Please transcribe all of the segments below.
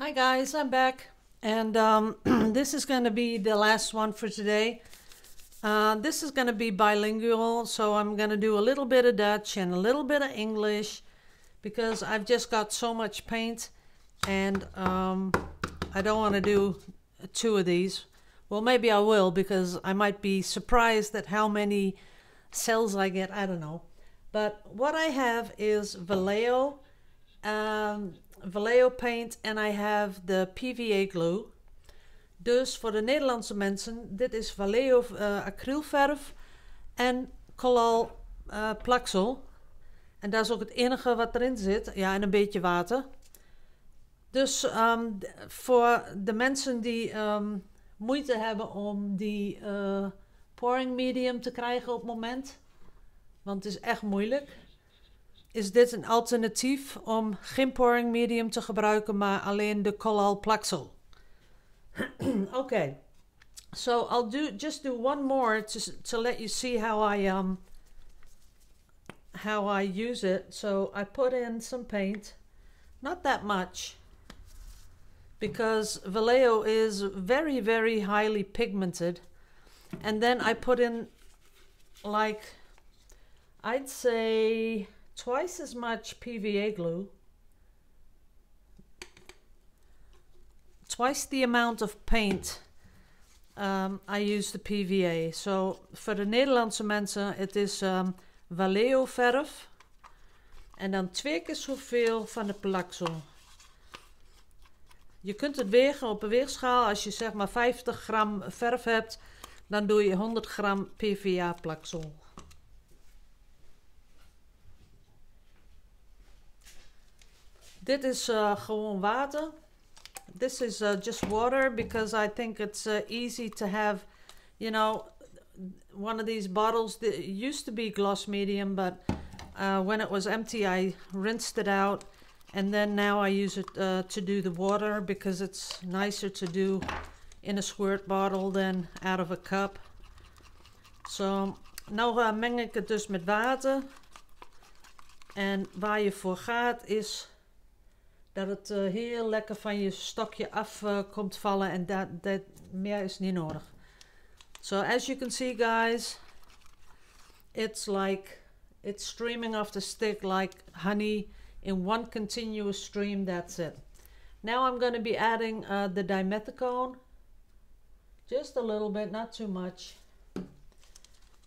Hi guys, I'm back, and this is going to be the last one for today. This is going to be bilingual, so I'm going to do a little bit of Dutch and a little bit of English because I've just got so much paint, and I don't want to do two of these. Well, maybe I will, because I might be surprised at how many cells I get. I don't know. But what I have is Vallejo paint en I have de PVA glue. Dus voor de Nederlandse mensen, dit is Vallejo acrylverf en collal plaksel. En dat is ook het enige wat erin zit. Ja, en een beetje water. Dus voor de mensen die moeite hebben om die pouring medium te krijgen op het moment, want het is echt moeilijk, is dit een alternatief om geen pouring medium te gebruiken, maar alleen de collal plaksel. Okay, so I'll just do one more to let you see how I use it. So I put in some paint, not that much, because Vallejo is very, very highly pigmented. And then I put in, like, I'd say twice as much PVA glue, twice the amount of paint. I use the PVA. So voor de Nederlandse mensen, het is Vallejo verf en dan 2 keer zoveel van de plaksel. Je kunt het wegen op een weegschaal. Als je zeg maar 50 gram verf hebt, dan doe je 100 gram PVA plaksel. Dit is gewoon water. This is just water because I think it's easy to have, you know, one of these bottles that used to be gloss medium, but when it was empty I rinsed it out, and then now I use it to do the water because it's nicer to do in a squirt bottle than out of a cup. So nou meng ik het dus met water, en waar je voor gaat is dat het heel lekker van je stokje af komt vallen, en dat meer is niet nodig. So as you can see guys, it's like it's streaming off the stick like honey in one continuous stream. That's it. Now I'm going to be adding the dimethicone, just a little bit, not too much,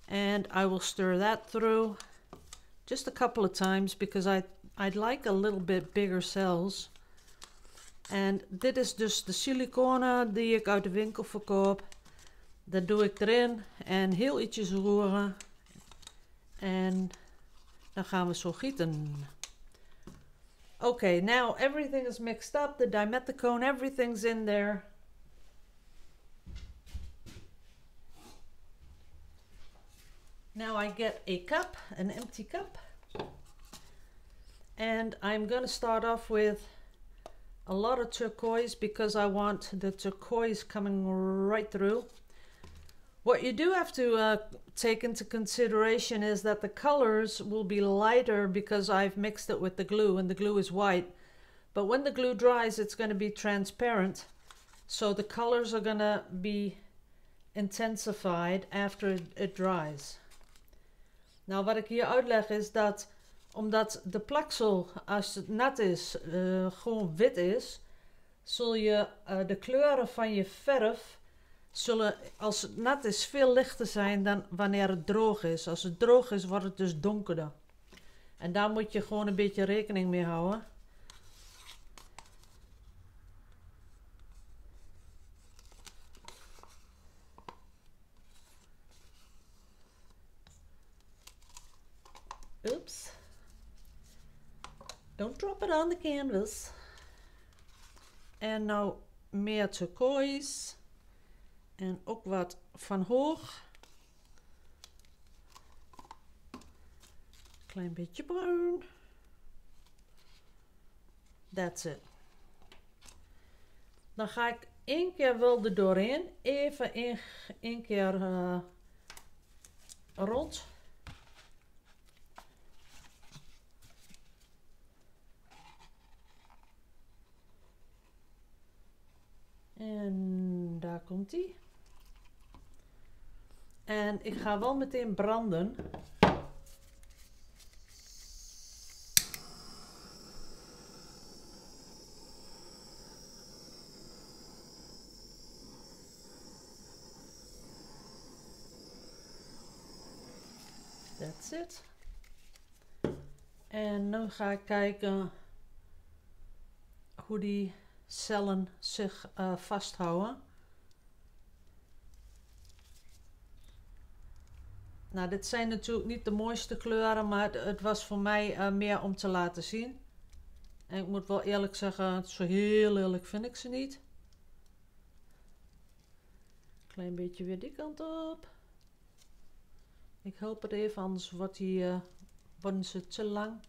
and I will stir that through just a couple of times because I'd like a little bit bigger cells. En dit is dus de silicone die ik uit de winkel verkoop. Dat doe ik erin en heel ietsjes roeren. En dan gaan we zo gieten. Okay, now everything is mixed up. The dimethicone, everything's in there. Now I get a cup, an empty cup. And I'm going to start off with a lot of turquoise because I want the turquoise coming right through. What you do have to take into consideration is that the colors will be lighter because I've mixed it with the glue, and the glue is white. But when the glue dries, it's going to be transparent. So the colors are going to be intensified after it dries. Nou, wat ik hier uitleg is dat omdat de plaksel, als het nat is, gewoon wit is, zul je de kleuren van je verf zullen, als het nat is, veel lichter zijn dan wanneer het droog is. Als het droog is, wordt het dus donkerder. En daar moet je gewoon een beetje rekening mee houden. Oops. Don't drop it on the canvas. En nou meer turquoise. En ook wat van hoog. Klein beetje bruin. That's it. Dan ga ik 1 keer wel er doorheen. Even 1 keer rond. komt-ie. En ik ga wel meteen branden. That's it. En nu ga ik kijken hoe die cellen zich vasthouden. Nou, dit zijn natuurlijk niet de mooiste kleuren, maar het was voor mij meer om te laten zien. En ik moet wel eerlijk zeggen, zo heel eerlijk vind ik ze niet. Klein beetje weer die kant op. Ik help het even, anders worden ze te lang.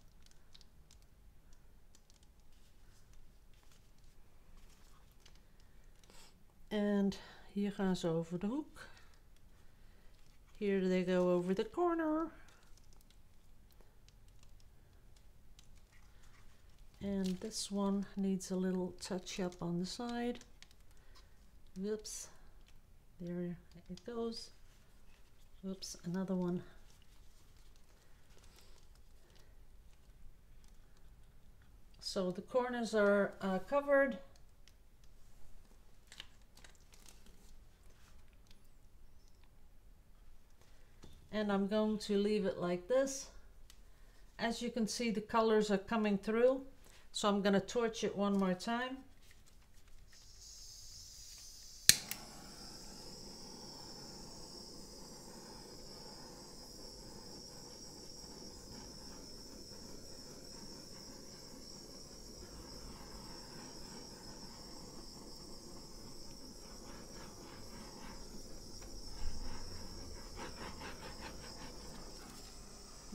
En hier gaan ze over de hoek. Here they go over the corner. And this one needs a little touch up on the side. Whoops. There it goes. Whoops, another one. So the corners are covered. And I'm going to leave it like this. As you can see, the colors are coming through. So I'm going to torch it one more time.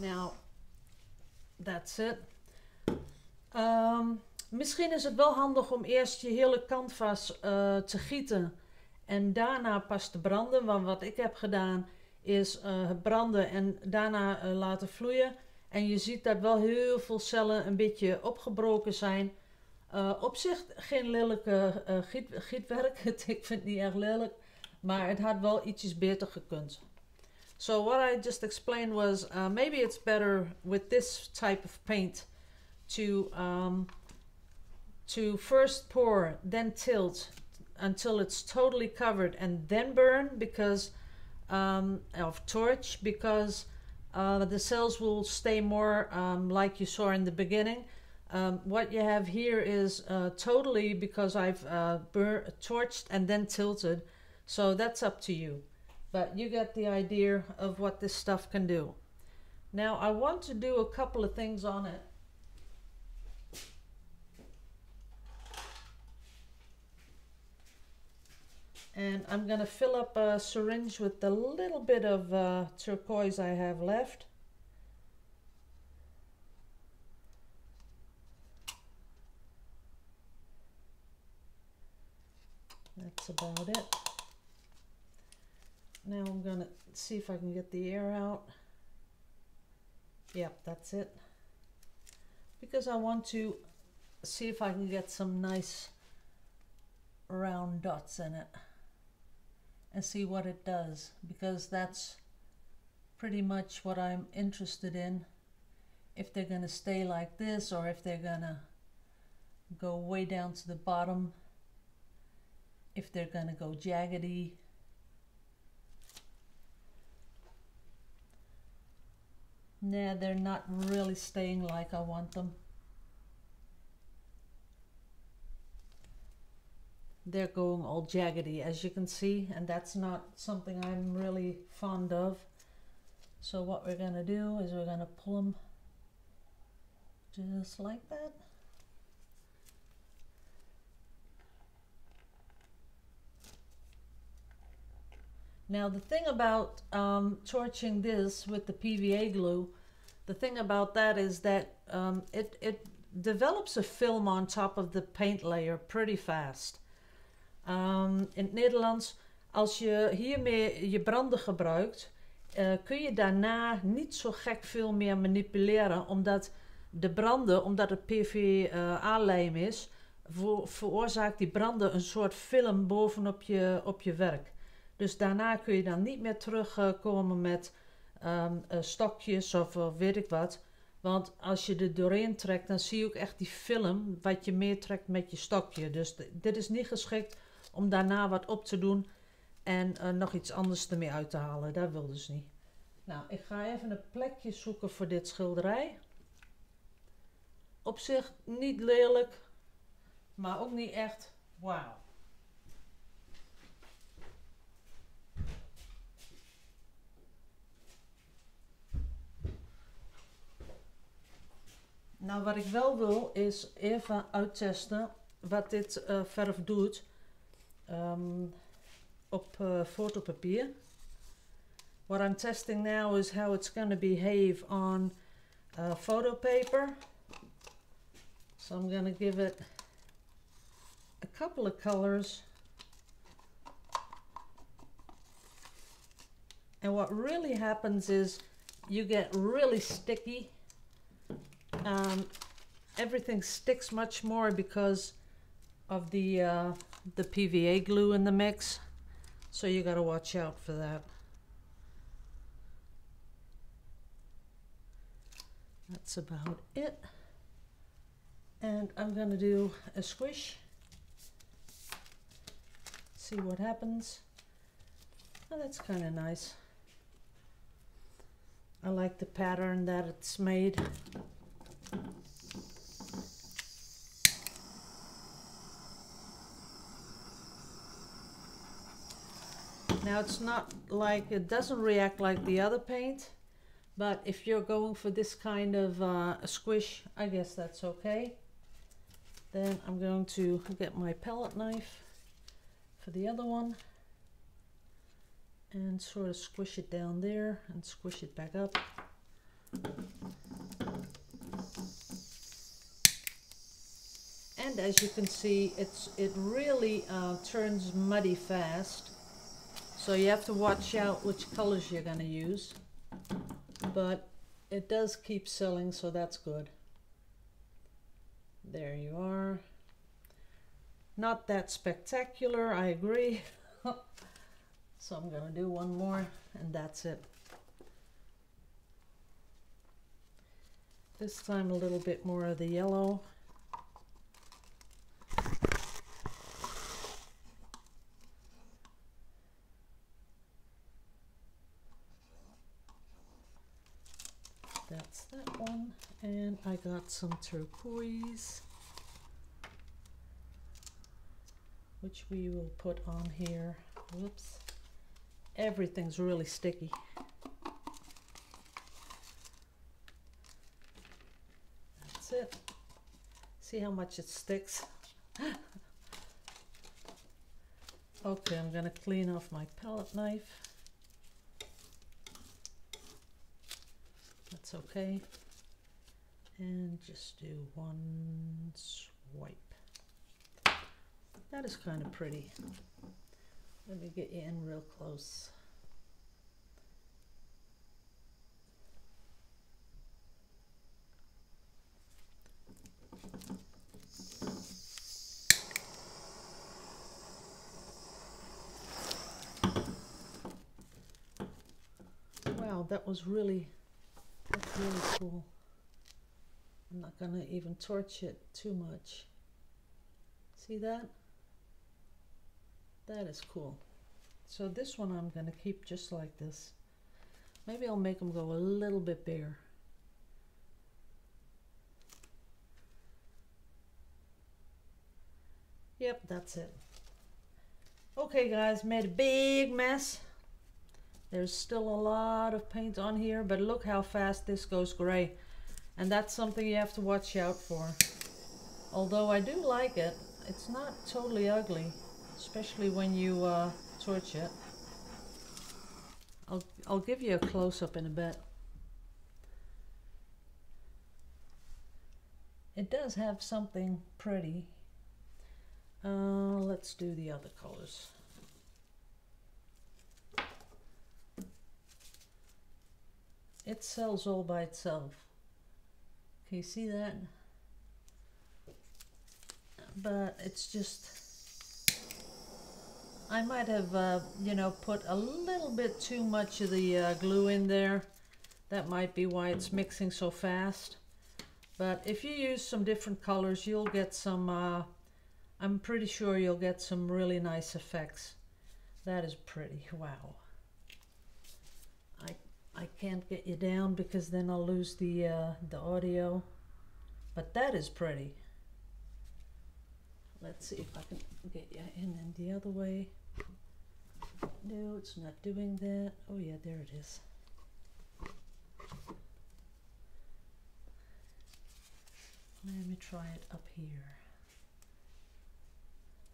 Now, that's it. Misschien is het wel handig om eerst je hele canvas te gieten en daarna pas te branden. Want wat ik heb gedaan is het branden en daarna laten vloeien. En je ziet dat wel heel veel cellen een beetje opgebroken zijn. Op zich geen lelijke gietwerk. Ik vind het niet erg lelijk, maar het had wel ietsjes beter gekund. So what I just explained was maybe it's better with this type of paint to first pour, then tilt until it's totally covered, and then burn because of torch, because the cells will stay more like you saw in the beginning. What you have here is totally because I've torched and then tilted, so that's up to you. But you get the idea of what this stuff can do. Now I want to do a couple of things on it. And I'm going to fill up a syringe with the little bit of turquoise I have left. That's about it. Now I'm going to see if I can get the air out. Yep, that's it. Because I want to see if I can get some nice round dots in it and see what it does, because that's pretty much what I'm interested in. If they're going to stay like this or if they're going to go way down to the bottom, if they're going to go jaggedy. Nah, they're not really staying like I want them. They're going all jaggedy, as you can see, and that's not something I'm really fond of. So what we're going to do is we're going to pull them just like that. Now the thing about torching this with the PVA glue, the thing about that is that it develops a film on top of the paint layer pretty fast. In het Nederlands, als je hiermee je brander gebruikt, kun je daarna niet zo gek veel meer manipuleren, omdat de brander, omdat het PVA-lijm is, veroorzaakt die branden een soort film bovenop op je werk. Dus daarna kun je dan niet meer terugkomen met stokjes of weet ik wat. Want als je er doorheen trekt, dan zie je ook echt die film wat je meetrekt met je stokje. Dus dit is niet geschikt om daarna wat op te doen en nog iets anders ermee uit te halen. Dat wil dus niet. Nou, ik ga even een plekje zoeken voor dit schilderij. Op zich niet lelijk, maar ook niet echt wauw. Nou, wat ik wel wil is even uittesten wat dit verf doet op fotopapier. What I'm testing now is how it's going to behave on photo paper. So I'm going to give it a couple of colors. And what really happens is you get really sticky. Everything sticks much more because of the PVA glue in the mix. So you got to watch out for that. That's about it. And I'm going to do a squish. See what happens. Oh, that's kind of nice. I like the pattern that it's made. Now it's not like, it doesn't react like the other paint, but if you're going for this kind of a squish, I guess that's okay. Then I'm going to get my palette knife for the other one and sort of squish it down there and squish it back up. And as you can see, it really turns muddy fast. So you have to watch out which colors you're going to use. But it does keep selling, so that's good. There you are. Not that spectacular, I agree. So I'm going to do one more and that's it. This time a little bit more of the yellow. That's that one, and I got some turquoise, which we will put on here. Whoops, everything's really sticky. That's it. See how much it sticks? Okay, I'm gonna clean off my palette knife. That's okay. And just do one swipe. That is kind of pretty. Let me get you in real close. Wow, that's really cool. I'm not gonna even torch it too much. See that? That is cool. So this one I'm gonna keep just like this. Maybe I'll make them go a little bit bigger. Yep, that's it. Okay guys, made a big mess. There's still a lot of paint on here, but look how fast this goes gray. And that's something you have to watch out for. Although I do like it, it's not totally ugly, especially when you torch it. I'll give you a close-up in a bit. It does have something pretty. Let's do the other colors. It sells all by itself. Can you see that? but it's just, I might have, you know, put a little bit too much of the glue in there. That might be why it's mixing so fast. But if you use some different colors, you'll get some, I'm pretty sure you'll get some really nice effects. That is pretty, wow. I can't get you down because then I'll lose the audio. But that is pretty. Let's see if I can get you in and the other way. No, it's not doing that. Oh yeah, there it is. Let me try it up here.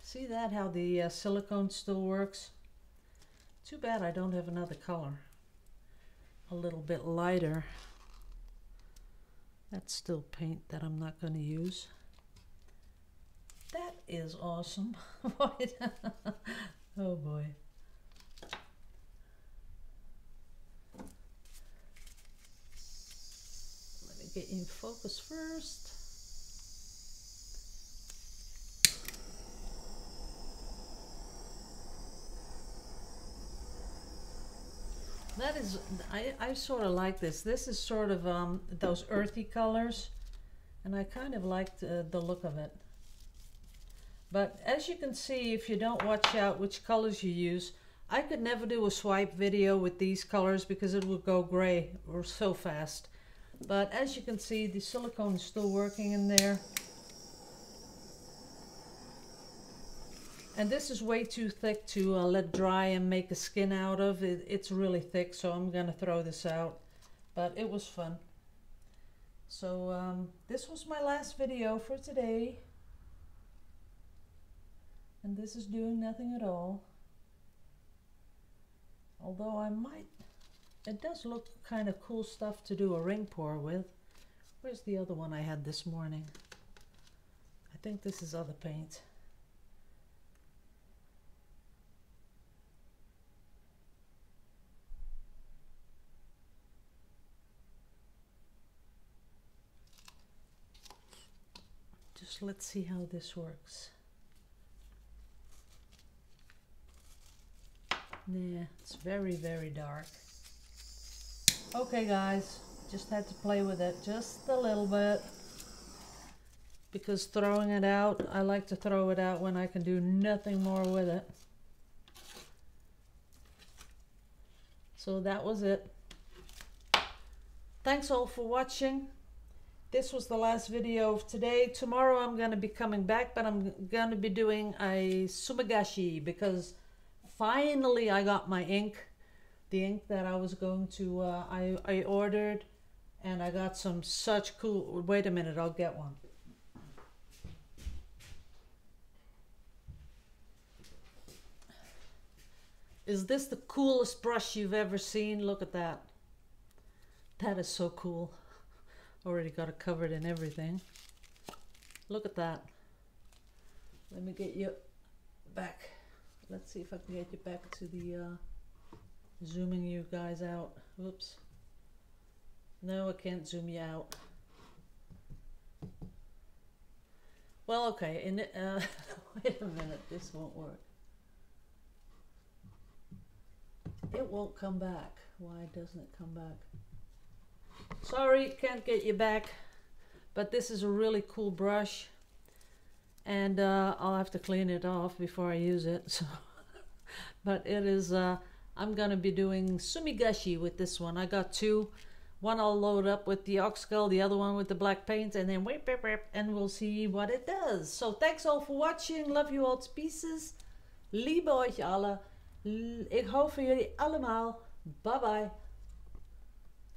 See that, how the silicone still works? Too bad I don't have another color. A little bit lighter. That's still paint that I'm not going to use. That is awesome. Oh boy. Let me get you in focus first. That is, I sort of like this. This is sort of those earthy colors, and I kind of like the look of it. But as you can see, if you don't watch out which colors you use, I could never do a swipe video with these colors because it would go gray or so fast. But as you can see, the silicone is still working in there. And this is way too thick to let dry and make a skin out of. It's really thick, so I'm going to throw this out. But it was fun. So this was my last video for today. And this is doing nothing at all. Although I might, it does look kind of cool stuff to do a ring pour with. Where's the other one I had this morning? I think this is other paint. Just let's see how this works. Yeah, it's very, very dark. Okay guys, just had to play with it just a little bit. Because throwing it out, I like to throw it out when I can do nothing more with it. So that was it. Thanks all for watching. This was the last video of today. Tomorrow I'm going to be coming back, but I'm going to be doing a sumagashi because finally I got my ink. The ink that I was going to, I ordered, and I got some such cool, wait a minute, I'll get one. Is this the coolest brush you've ever seen? Look at that. That is so cool. Already got it covered in everything. Look at that. Let me get you back. Let's see if I can get you back to the zooming you guys out. Whoops. No, I can't zoom you out. Well, okay. Wait a minute. This won't work. It won't come back. Why doesn't it come back? Sorry, can't get you back. But this is a really cool brush. And I'll have to clean it off before I use it. So, but it is, I'm going to be doing sumigashi with this one. I got two. One I'll load up with the oxgall, the other one with the black paint, and then whip, and we'll see what it does. So thanks all for watching. Love you all to pieces. Liebe euch alle. Ik hou van jullie allemaal. Bye bye.